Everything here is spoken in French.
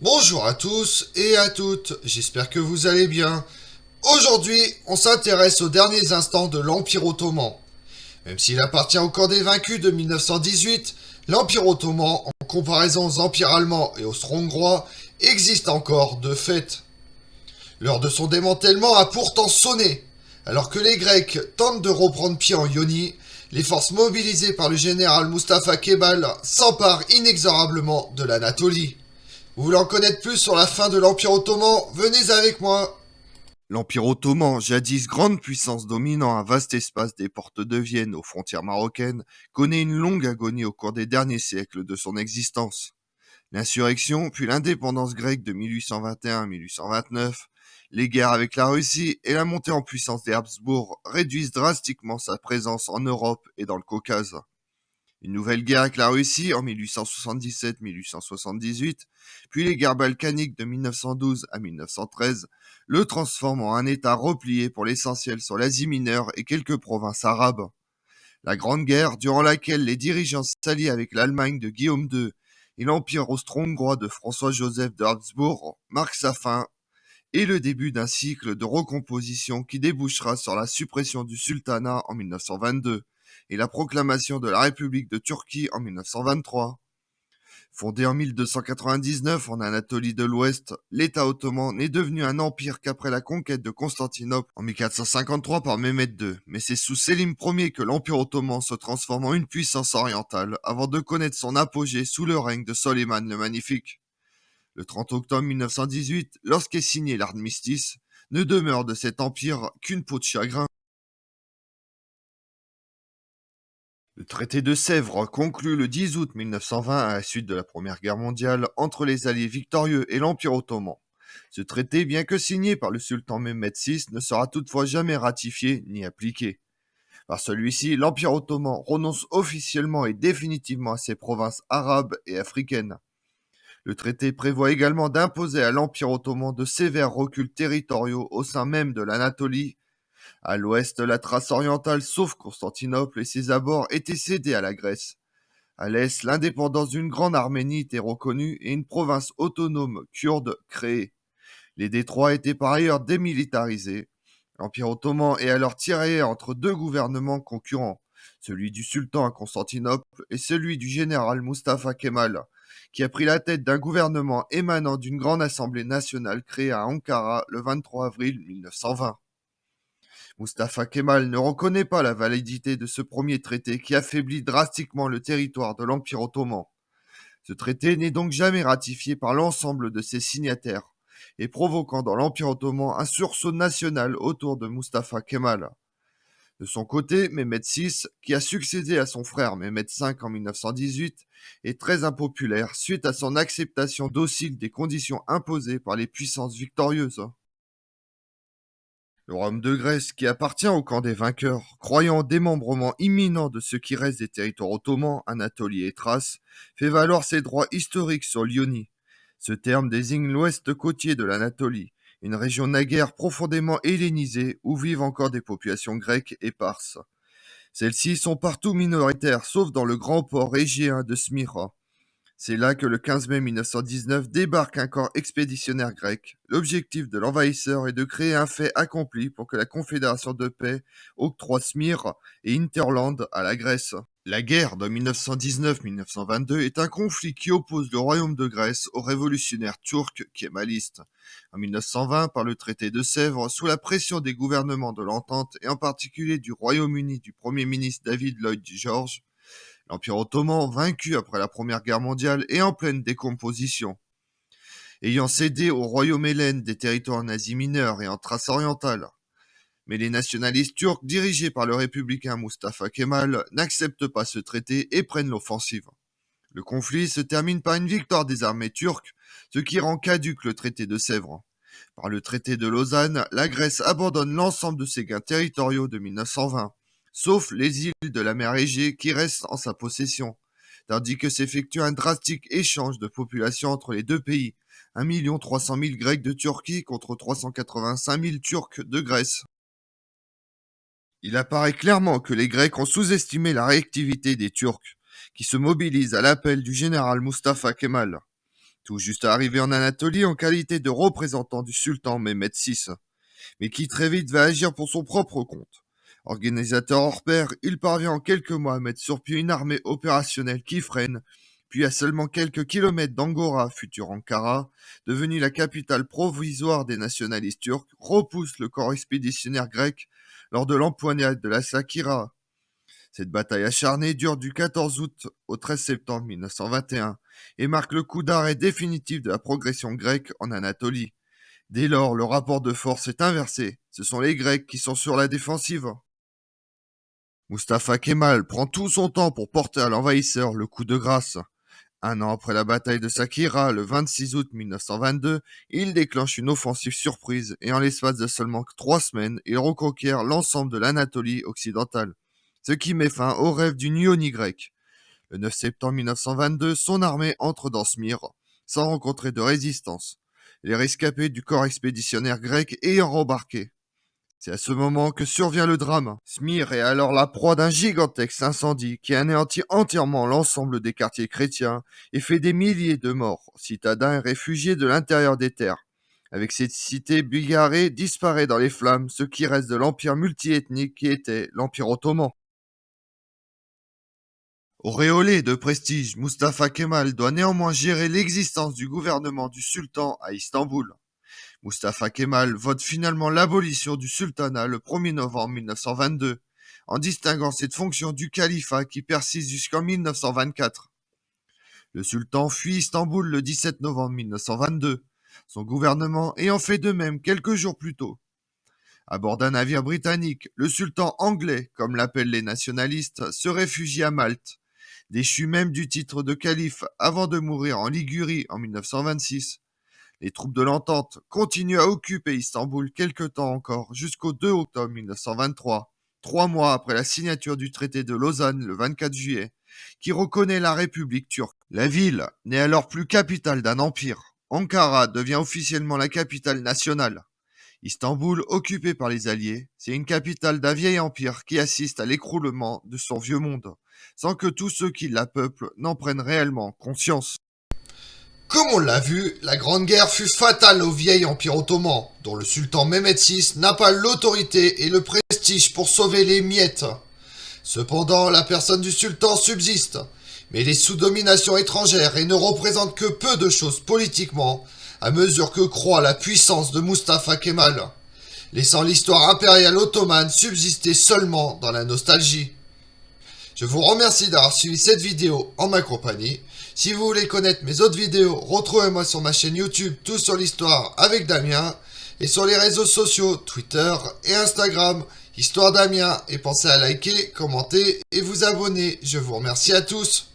Bonjour à tous et à toutes, j'espère que vous allez bien. Aujourd'hui, on s'intéresse aux derniers instants de l'Empire ottoman. Même s'il appartient au camp des vaincus de 1918, l'Empire ottoman, en comparaison aux empires allemands et austro-hongrois, existe encore de fait. L'heure de son démantèlement a pourtant sonné. Alors que les Grecs tentent de reprendre pied en Ionie, les forces mobilisées par le général Mustafa Kemal s'emparent inexorablement de l'Anatolie. Vous voulez en connaître plus sur la fin de l'Empire ottoman? Venez avec moi. L'Empire ottoman, jadis grande puissance dominant un vaste espace des portes de Vienne aux frontières marocaines, connaît une longue agonie au cours des derniers siècles de son existence. L'insurrection, puis l'indépendance grecque de 1821-1829, les guerres avec la Russie et la montée en puissance des Habsbourg réduisent drastiquement sa présence en Europe et dans le Caucase. Une nouvelle guerre avec la Russie en 1877-1878, puis les guerres balkaniques de 1912 à 1913, le transforment en un État replié pour l'essentiel sur l'Asie mineure et quelques provinces arabes. La Grande Guerre, durant laquelle les dirigeants s'allient avec l'Allemagne de Guillaume II et l'Empire austro-hongrois de François-Joseph de Habsbourg, marque sa fin et le début d'un cycle de recomposition qui débouchera sur la suppression du sultanat en 1922 et la proclamation de la République de Turquie en 1923. Fondé en 1299 en Anatolie de l'Ouest, l'État ottoman n'est devenu un empire qu'après la conquête de Constantinople en 1453 par Mehmed II. Mais c'est sous Sélim Ier que l'Empire ottoman se transforme en une puissance orientale avant de connaître son apogée sous le règne de Soleiman le Magnifique. Le 30 octobre 1918, lorsqu'est signé l'armistice, ne demeure de cet empire qu'une peau de chagrin. Le traité de Sèvres, conclu le 10 août 1920 à la suite de la Première Guerre mondiale entre les alliés victorieux et l'Empire ottoman. Ce traité, bien que signé par le sultan Mehmed VI, ne sera toutefois jamais ratifié ni appliqué. Par celui-ci, l'Empire ottoman renonce officiellement et définitivement à ses provinces arabes et africaines. Le traité prévoit également d'imposer à l'Empire ottoman de sévères reculs territoriaux au sein même de l'Anatolie. À l'ouest, la Thrace orientale, sauf Constantinople et ses abords, était cédée à la Grèce. À l'est, l'indépendance d'une grande Arménie était reconnue et une province autonome kurde créée. Les détroits étaient par ailleurs démilitarisés. L'Empire ottoman est alors tiré entre deux gouvernements concurrents, celui du sultan à Constantinople et celui du général Mustafa Kemal, qui a pris la tête d'un gouvernement émanant d'une grande assemblée nationale créée à Ankara le 23 avril 1920. Mustafa Kemal ne reconnaît pas la validité de ce premier traité qui affaiblit drastiquement le territoire de l'Empire ottoman. Ce traité n'est donc jamais ratifié par l'ensemble de ses signataires et provoquant dans l'Empire ottoman un sursaut national autour de Mustafa Kemal. De son côté, Mehmed VI, qui a succédé à son frère Mehmed V en 1918, est très impopulaire suite à son acceptation docile des conditions imposées par les puissances victorieuses. Le royaume de Grèce, qui appartient au camp des vainqueurs, croyant au démembrement imminent de ce qui reste des territoires ottomans, Anatolie et Thrace, fait valoir ses droits historiques sur l'Ionie. Ce terme désigne l'ouest côtier de l'Anatolie, une région naguère profondément hellénisée où vivent encore des populations grecques éparses. Celles-ci sont partout minoritaires, sauf dans le grand port égéen de Smyra. C'est là que le 15 mai 1919 débarque un corps expéditionnaire grec. L'objectif de l'envahisseur est de créer un fait accompli pour que la Confédération de paix octroie Smyrne et Hinterland à la Grèce. La guerre de 1919-1922 est un conflit qui oppose le royaume de Grèce aux révolutionnaires turcs kémalistes. En 1920, par le traité de Sèvres, sous la pression des gouvernements de l'Entente et en particulier du Royaume-Uni du Premier ministre David Lloyd George, l'Empire ottoman, vaincu après la Première Guerre mondiale et en pleine décomposition, ayant cédé au royaume hellène des territoires nazis mineurs et en Thrace orientale. Mais les nationalistes turcs, dirigés par le républicain Mustafa Kemal, n'acceptent pas ce traité et prennent l'offensive. Le conflit se termine par une victoire des armées turques, ce qui rend caduc le traité de Sèvres. Par le traité de Lausanne, la Grèce abandonne l'ensemble de ses gains territoriaux de 1920, sauf les îles de la mer Égée qui restent en sa possession, tandis que s'effectue un drastique échange de population entre les deux pays, 1 300 000 Grecs de Turquie contre 385 000 Turcs de Grèce. Il apparaît clairement que les Grecs ont sous-estimé la réactivité des Turcs, qui se mobilisent à l'appel du général Mustafa Kemal. tout juste arrivé en Anatolie en qualité de représentant du sultan Mehmed VI, mais qui très vite va agir pour son propre compte. Organisateur hors pair, il parvient en quelques mois à mettre sur pied une armée opérationnelle qui freine, puis à seulement quelques kilomètres d'Angora, future Ankara, devenue la capitale provisoire des nationalistes turcs, repousse le corps expéditionnaire grec lors de l'empoignade de la Sakira. Cette bataille acharnée dure du 14 août au 13 septembre 1921 et marque le coup d'arrêt définitif de la progression grecque en Anatolie. Dès lors, le rapport de force est inversé. Ce sont les Grecs qui sont sur la défensive. Mustafa Kemal prend tout son temps pour porter à l'envahisseur le coup de grâce. Un an après la bataille de Sakira, le 26 août 1922, il déclenche une offensive surprise et en l'espace de seulement 3 semaines, il reconquiert l'ensemble de l'Anatolie occidentale, ce qui met fin au rêve d'une ionie grecque. Le 9 septembre 1922, son armée entre dans Smyr, sans rencontrer de résistance, les rescapés du corps expéditionnaire grec ayant rembarqué. C'est à ce moment que survient le drame. Smyr est alors la proie d'un gigantesque incendie qui anéantit entièrement l'ensemble des quartiers chrétiens et fait des milliers de morts, citadins et réfugiés de l'intérieur des terres. Avec cette cité bigarrée, disparaît dans les flammes ce qui reste de l'empire multiethnique qui était l'Empire ottoman. Auréolé de prestige, Mustafa Kemal doit néanmoins gérer l'existence du gouvernement du sultan à Istanbul. Mustafa Kemal vote finalement l'abolition du sultanat le 1er novembre 1922, en distinguant cette fonction du califat qui persiste jusqu'en 1924. Le sultan fuit Istanbul le 17 novembre 1922, son gouvernement ayant fait de même quelques jours plus tôt. À bord d'un navire britannique, le sultan anglais, comme l'appellent les nationalistes, se réfugie à Malte, déchu même du titre de calife avant de mourir en Ligurie en 1926. Les troupes de l'entente continuent à occuper Istanbul quelque temps encore, jusqu'au 2 octobre 1923, 3 mois après la signature du traité de Lausanne le 24 juillet, qui reconnaît la République turque. La ville n'est alors plus capitale d'un empire. Ankara devient officiellement la capitale nationale. Istanbul, occupée par les Alliés, c'est une capitale d'un vieil empire qui assiste à l'écroulement de son vieux monde, sans que tous ceux qui la peuplent n'en prennent réellement conscience. Comme on l'a vu, la Grande Guerre fut fatale au vieil empire ottoman, dont le sultan Mehmed VI n'a pas l'autorité et le prestige pour sauver les miettes. Cependant, la personne du sultan subsiste, mais il est sous domination étrangère et ne représente que peu de choses politiquement, à mesure que croît la puissance de Mustafa Kemal, laissant l'histoire impériale ottomane subsister seulement dans la nostalgie. Je vous remercie d'avoir suivi cette vidéo en ma compagnie. Si vous voulez connaître mes autres vidéos, retrouvez-moi sur ma chaîne YouTube Tout sur l'Histoire avec Damien et sur les réseaux sociaux Twitter et Instagram Histoire Damien et pensez à liker, commenter et vous abonner. Je vous remercie à tous.